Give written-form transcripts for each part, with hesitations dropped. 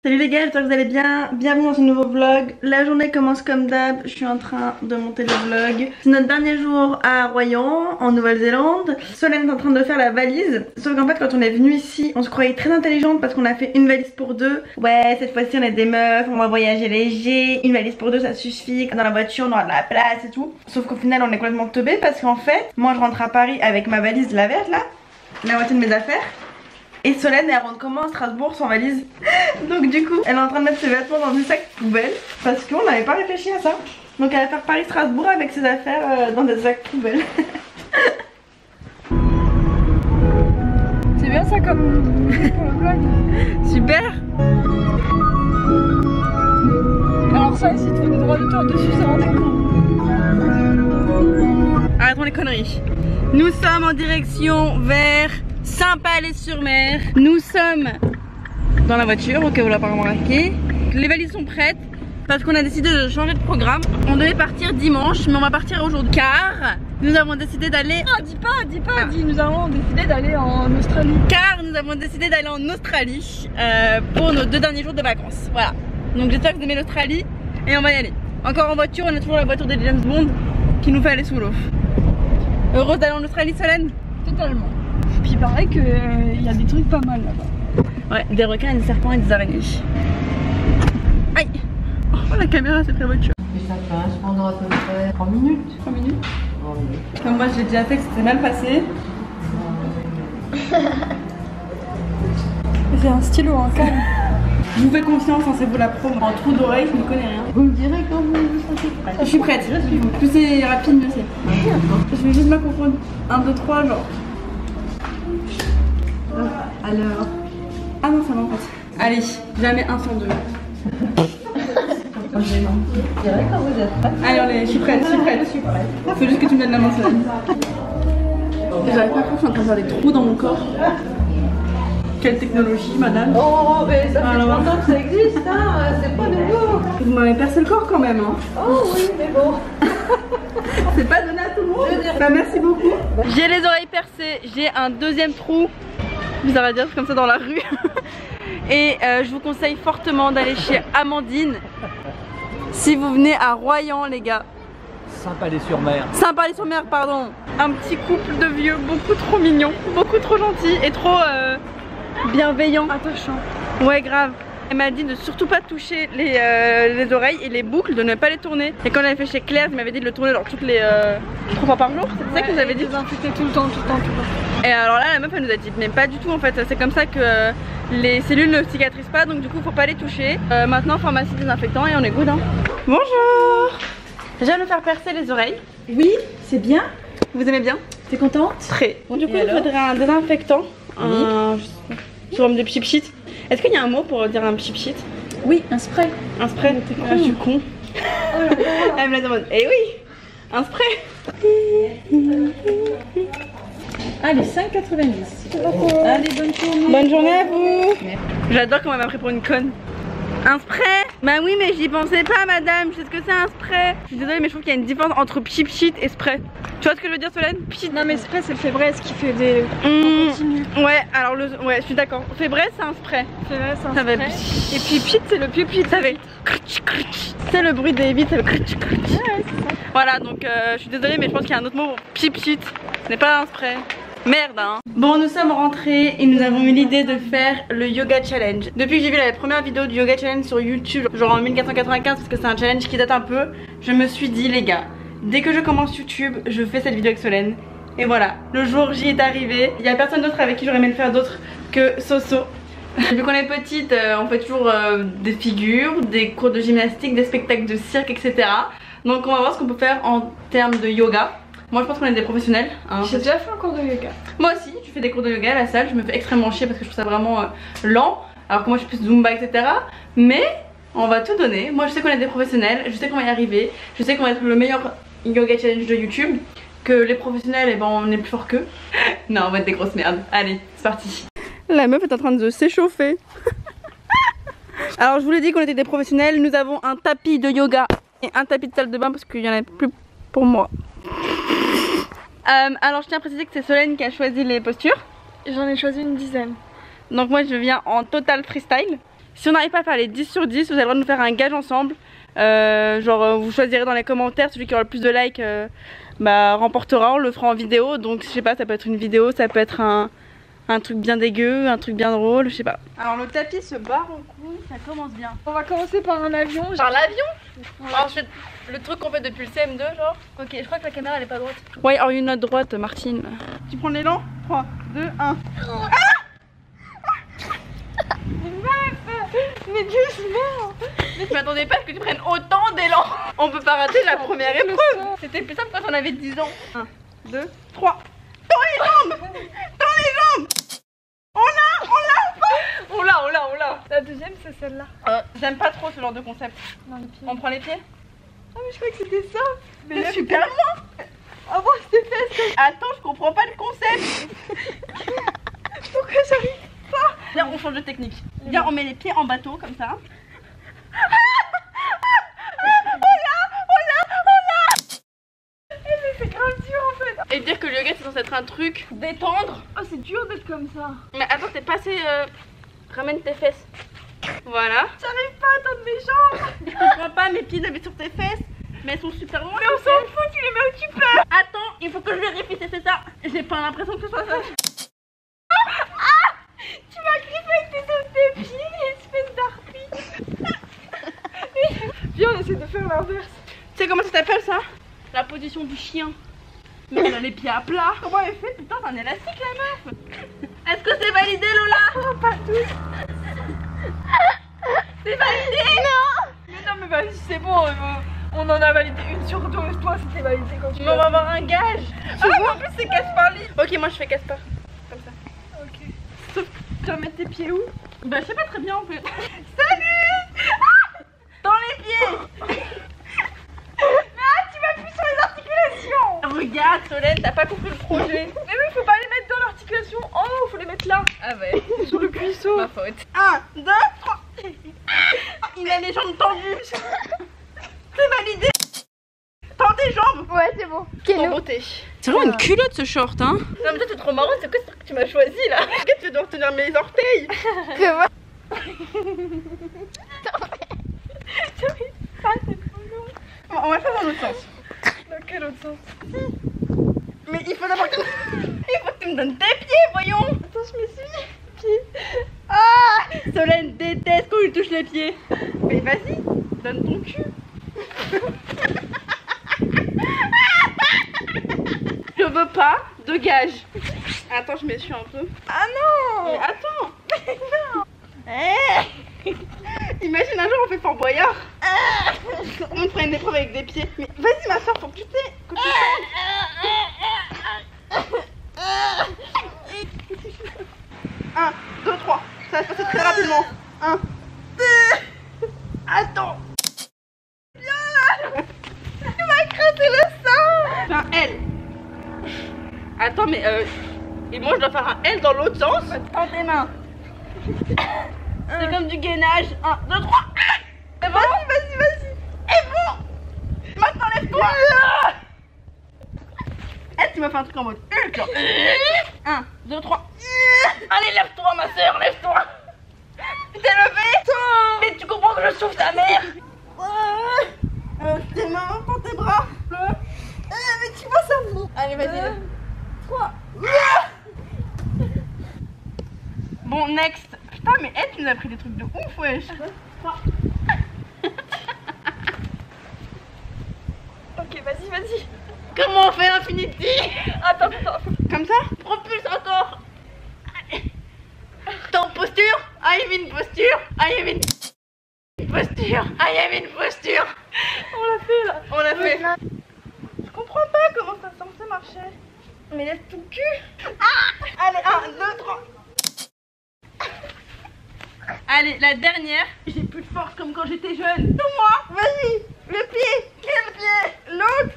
Salut les gars, j'espère que vous allez bien. Bienvenue dans ce nouveau vlog. La journée commence comme d'hab, je suis en train de monter le vlog. C'est notre dernier jour à Royan, en Nouvelle-Zélande. Solène est en train de faire la valise. Sauf qu'en fait quand on est venu ici, on se croyait très intelligente parce qu'on a fait une valise pour deux. Ouais, cette fois-ci on est des meufs, on va voyager léger. Une valise pour deux ça suffit, dans la voiture on aura de la place et tout. Sauf qu'au final on est complètement teubés parce qu'en fait, moi je rentre à Paris avec ma valise, la verte là, la moitié de mes affaires. Et Solène elle rentre comment à Strasbourg sans valise. Donc du coup elle est en train de mettre ses vêtements dans des sacs poubelles parce qu'on n'avait pas réfléchi à ça. Donc elle va faire Paris-Strasbourg avec ses affaires dans des sacs poubelles. C'est bien ça comme pour le vlog. Super. Alors ça, si tu fais des droits d'auteur dessus, ça rend des cons. Arrêtons les conneries. Nous sommes en direction vers Saint-Palais-sur-Mer. Nous sommes dans la voiture, ok vous l'avez pas remarqué. Les valises sont prêtes parce qu'on a décidé de changer de programme. On devait partir dimanche mais on va partir aujourd'hui car nous avons décidé d'aller... Ah dis pas, nous avons décidé d'aller en Australie. Car nous avons décidé d'aller en Australie pour nos 2 derniers jours de vacances. Voilà, donc j'espère que vous aimez l'Australie et on va y aller. Encore en voiture, on a toujours la voiture des James Bond qui nous fait aller sous l'eau. Heureuse d'aller en Australie Solène? Totalement. Puis il paraît qu'il y a des trucs pas mal là-bas. Ouais, des requins, des serpents et des araignées. Aïe. Oh la caméra c'est très voiture. Et ça passe pendant à peu près 3 minutes. 3 minutes. 3 minutes. Comme moi j'ai déjà fait que c'était mal passé. J'ai un stylo en calme. Je vous fais confiance, hein, c'est vous la pro. En trou d'oreille, je ne connais rien. Vous me direz quand vous sentez prêt. Je suis prête. Plus c'est rapide, mieux c'est. Je vais juste me confondre. 1, 2, 3, genre. Alors, Ah non, ça va en fait. Allez, jamais 1 sans 2. je dirais quand vous êtes prêt. Allez, allez, je suis prête, je suis prête. Faut juste que tu me donnes la main, Solène. J'arrive pas à croire que je suis en train de faire des trous dans mon corps. Quelle technologie, madame. Oh, mais ça fait Alors. 30 ans que ça existe, hein, c'est pas nouveau. Vous m'avez percé le corps quand même, hein. Oh oui, mais bon. C'est pas donné à tout le monde. Bah, merci beaucoup. J'ai les oreilles percées, j'ai un 2e trou. Bizarre à dire comme ça dans la rue. Et je vous conseille fortement d'aller chez Amandine. Si vous venez à Royan les gars. Saint-Palais-sur-Mer. Saint-Palais-sur-Mer pardon. Un petit couple de vieux, beaucoup trop mignons, beaucoup trop gentils et trop bienveillants. Attachant. Ouais grave. Elle m'a dit de surtout pas toucher les oreilles et les boucles, de ne pas les tourner. Et quand elle avait fait chez Claire, elle m'avait dit de le tourner genre toutes les 3 fois par jour. C'est ça que vous avez dit? Désinfecter tout le temps. Et alors là la meuf elle nous a dit mais pas du tout en fait, c'est comme ça que les cellules ne cicatrisent pas donc du coup faut pas les toucher. Maintenant pharmacie désinfectant et on est good hein. Bonjour. Je viens de me faire percer les oreilles. Oui, c'est bien. Vous aimez bien? T'es contente? Très. Bon du coup il faudrait un désinfectant, un sous forme de pchit. Est-ce qu'il y a un mot pour dire un pchit? Oui, un spray. Un spray? Ah, je suis con. Elle me la demande. Eh oui, un spray. Allez, 5,90. Allez, bonne journée. Bonne journée à vous. J'adore comment elle m'a pris pour une conne. Un spray? Bah oui mais j'y pensais pas madame, je sais ce que c'est un spray. Je suis désolée mais je trouve qu'il y a une différence entre pchit et spray. Tu vois ce que je veux dire Solène? Pchit. Non mais spray c'est le fébreze qui fait des... On continue. Ouais alors ouais je suis d'accord. Fébreze c'est un spray. Fébreze c'est un Ça va. spray. Et puis pchit c'est le pied-pchit. Ça fait. C'est le bruit des vitres, c'est le crutch. Ouais, c'est ça. Voilà donc je suis désolée mais je pense qu'il y a un autre mot pour pchit. Ce n'est pas un spray. Merde hein. Bon nous sommes rentrés et nous avons eu l'idée de faire le yoga challenge. Depuis que j'ai vu la première vidéo du yoga challenge sur YouTube, genre en 1495 parce que c'est un challenge qui date un peu, je me suis dit les gars, dès que je commence YouTube, je fais cette vidéo avec Solène. Et voilà, le jour J est arrivé. Il n'y a personne d'autre avec qui j'aurais aimé le faire d'autre que Soso. Vu qu'on est petite, on fait toujours des figures, des cours de gymnastique, des spectacles de cirque, etc. Donc on va voir ce qu'on peut faire en termes de yoga. Moi je pense qu'on est des professionnels hein. J'ai déjà fait un cours de yoga. Moi aussi, je fais des cours de yoga à la salle, je me fais extrêmement chier parce que je trouve ça vraiment lent. Alors que moi je suis plus Zumba etc. Mais on va tout donner, moi je sais qu'on est des professionnels, je sais qu'on va y arriver. Je sais qu'on va être le meilleur yoga challenge de YouTube. Que les professionnels, et ben on est plus fort qu'eux. Non on va être des grosses merdes, allez c'est parti. La meuf est en train de s'échauffer. Alors je vous l'ai dit qu'on était des professionnels, nous avons un tapis de yoga et un tapis de salle de bain parce qu'il n'y en a plus pour moi. Alors je tiens à préciser que c'est Solène qui a choisi les postures. J'en ai choisi une dizaine. Donc moi je viens en total freestyle. Si on n'arrive pas à faire les 10 sur 10, vous avez le droit de nous faire un gage ensemble. Genre vous choisirez dans les commentaires, celui qui aura le plus de likes remportera, on le fera en vidéo. Donc je sais pas, ça peut être une vidéo, ça peut être un truc bien dégueu, un truc bien drôle, je sais pas. Alors le tapis se barre en couille, ça commence bien. On va commencer par un avion. Par l'avion? Ensuite le truc qu'on fait depuis le CM2 genre. Ok, je crois que la caméra elle est pas droite. Ouais, oh, une note droite Martine. Tu prends l'élan? 3, 2, 1. Mais doucement. Mais je m'attendais pas à ce que tu prennes autant d'élan. On peut pas rater la première épreuve. C'était plus simple quand on avait 10 ans. 1, 2, 3. Dans les jambes. Dans les jambes. On l'a. La deuxième c'est celle-là. J'aime pas trop ce genre de concept. Dans les pieds. On prend les pieds? Ah mais je croyais que c'était ça. Mais là, super loin. Ah bon c'était fait. Attends, je comprends pas le concept. Pourquoi j'arrive? Viens, on change de technique. Viens, on met les pieds en bateau comme ça. C'est grave dur en fait. Et dire que le yoga c'est censé être un truc détendre. Oh c'est dur d'être comme ça. Mais attends, t'es passé. Ramène tes fesses. Voilà. J'arrive pas à tendre mes jambes. Je comprends pas, mes pieds doivent être sur tes fesses. Mais elles sont super loin. Mais on s'en fout, tu les mets où tu peux. Attends, il faut que je vérifie si c'est ça. J'ai pas l'impression que ce soit ça. Tu m'as griffé avec tes os de pieds, espèce d'harpie. Viens on essaie de faire l'inverse. Tu sais comment ça s'appelle ça? La position du chien. Mais elle a les pieds à plat. Comment elle fait? Putain, c'est un élastique la meuf. Est-ce que c'est validé Lola? Pas tous. C'est validé? Non. Mais non mais vas-y c'est bon, on en a validé une sur 12. Toi c'était validé quand tu Mais on va avoir un gage. Ah mais en plus c'est Caspar Lee. Ok, moi je fais Caspar. Comme ça. Ok. Sauf que tu vas mettre tes pieds où? Bah je sais pas très bien en fait. Salut. Dans les pieds. Tu m'appuies sur les articulations. Regarde Solène, t'as pas compris le projet. Mais oui, faut pas les mettre dans l'articulation. Oh, faut les mettre là. Ah ouais. Sur le cuisseau. Ma faute. 1, 2, 3. Il a les jambes tendues. C'est validé. Tends tes jambes. Ouais, c'est bon. Ton beauté. C'est vraiment une culotte ce short hein. Non mais toi c'est trop marrant, c'est quoi ce truc que tu m'as choisi là? Est-ce que tu dois retenir mes orteils? Que moi. On va faire dans l'autre sens. Dans quel autre sens? Mais il faut d'abord que... Il faut que tu me donnes tes pieds, voyons. Attends, je me suis mis pieds. Ah, Solène déteste quand il touche les pieds. Mais vas-y, donne ton cul. Je veux pas de gage. Attends, je m'essuie un peu. Ah non. Mais attends. Imagine un jour on fait Fort Boyard. On ferait une épreuve avec des pieds. Mais vas-y ma soeur, faut que tu t'aies. Que tu t'aies. 1, 2, 3. Ça va se passer très rapidement. 1, 2. Attends. Viens là. Tu m'as écrasé le sein. Fais un L. Attends mais et moi je dois faire un L dans l'autre sens. Tends tes mains. C'est comme du gainage. 1, 2, 3. C'est bon? Vas-y. Et bon. Maintenant lève-toi. Eh, tu m'as fait un truc en mode Hulk. 1, 2, 3. Allez, lève-toi ma soeur, lève-toi. T'es levé? Mais tu comprends que je souffre ta mère. Tes mains, prends tes bras. Mais tu vois ça. Allez, vas-y. 3. Bon, next. Putain, mais elle, tu nous as pris des trucs de ouf, wesh. 3. Ok, vas-y. Comment on fait l'infinity? Attends. Comme ça? Propulse encore. Ton posture? I am in posture. On l'a fait là. On l'a fait. Je comprends pas comment ça est censé marcher. Mais laisse ton cul. Allez, 1, 2, 3. Allez, la dernière. J'ai plus de force comme quand j'étais jeune. Tout-moi. Vas-y. Le pied. Quel pied? L'autre.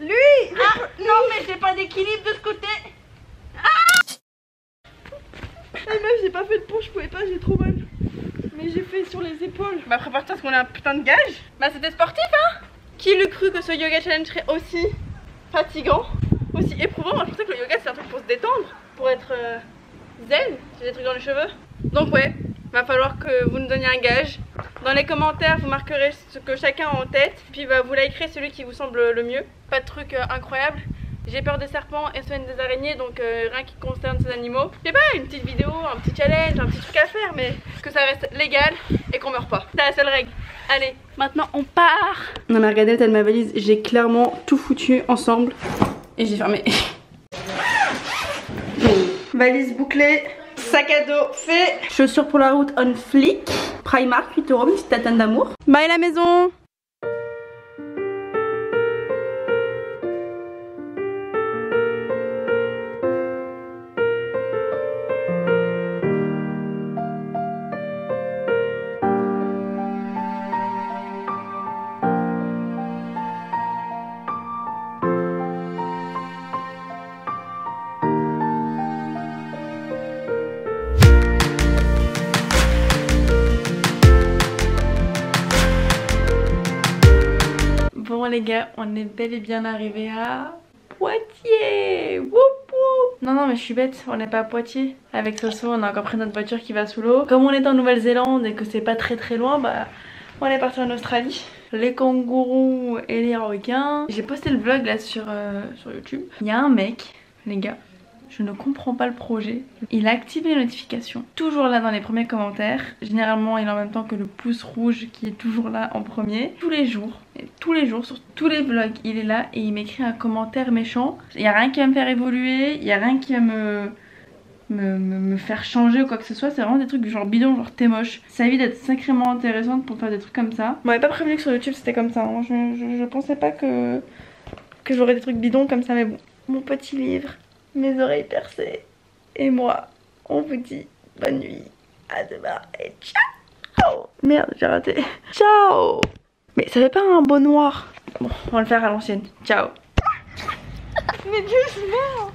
Lui. Ah, non, mais j'ai pas d'équilibre de ce côté. Eh meuf, j'ai pas fait de pont, je pouvais pas, j'ai trop mal. Mais j'ai fait sur les épaules. Bah prépare-toi parce qu'on a un putain de gage. Bah c'était sportif hein. Qui l'eût cru que ce yoga challenge serait aussi fatigant, aussi éprouvant? Moi je pensais que le yoga c'est un truc pour se détendre, pour être zen, j'ai des trucs dans les cheveux. Donc ouais, Va falloir que vous nous donniez un gage. Dans les commentaires, vous marquerez ce que chacun a en tête. Puis bah, vous likerez celui qui vous semble le mieux. Pas de truc incroyable. J'ai peur des serpents et Solène des araignées, donc rien qui concerne ces animaux. Je sais pas, une petite vidéo, un petit challenge, un petit truc à faire, mais que ça reste légal et qu'on meurt pas. C'est la seule règle. Allez, maintenant on part. Non mais regardez, telle ma valise, j'ai clairement tout foutu ensemble. Et j'ai fermé. Valise bouclée. Sac à dos fait. Chaussures pour la route on flic. Primark 8 €, une petite tatane d'amour. Bye la maison. Bon les gars, on est bel et bien arrivé à Poitiers. Woup woup. Non mais je suis bête, on n'est pas à Poitiers. Avec Soso, on a encore pris notre voiture qui va sous l'eau. Comme on est en Nouvelle-Zélande et que c'est pas très loin, bah on est parti en Australie. Les kangourous et les requins. J'ai posté le vlog là sur YouTube. Il y a un mec, les gars, je ne comprends pas le projet. Il a activé les notifications, toujours là dans les premiers commentaires. Généralement il est en même temps que le pouce rouge qui est toujours là en premier. Tous les jours sur tous les vlogs il est là et il m'écrit un commentaire méchant. Il n'y a rien qui va me faire évoluer, il n'y a rien qui va me faire changer ou quoi que ce soit. C'est vraiment des trucs du genre bidon, genre t'es moche. Ça évite d'être sacrément intéressante pour faire des trucs comme ça. On m'avait pas prévenu que sur YouTube c'était comme ça, hein. Je pensais pas que j'aurais des trucs bidons comme ça, mais bon. Mon petit livre, mes oreilles percées et moi, on vous dit bonne nuit, à demain et ciao. Merde, j'ai raté. Ciao. Mais ça fait pas un beau noir. Bon, on va le faire à l'ancienne. Ciao. Mais doucement.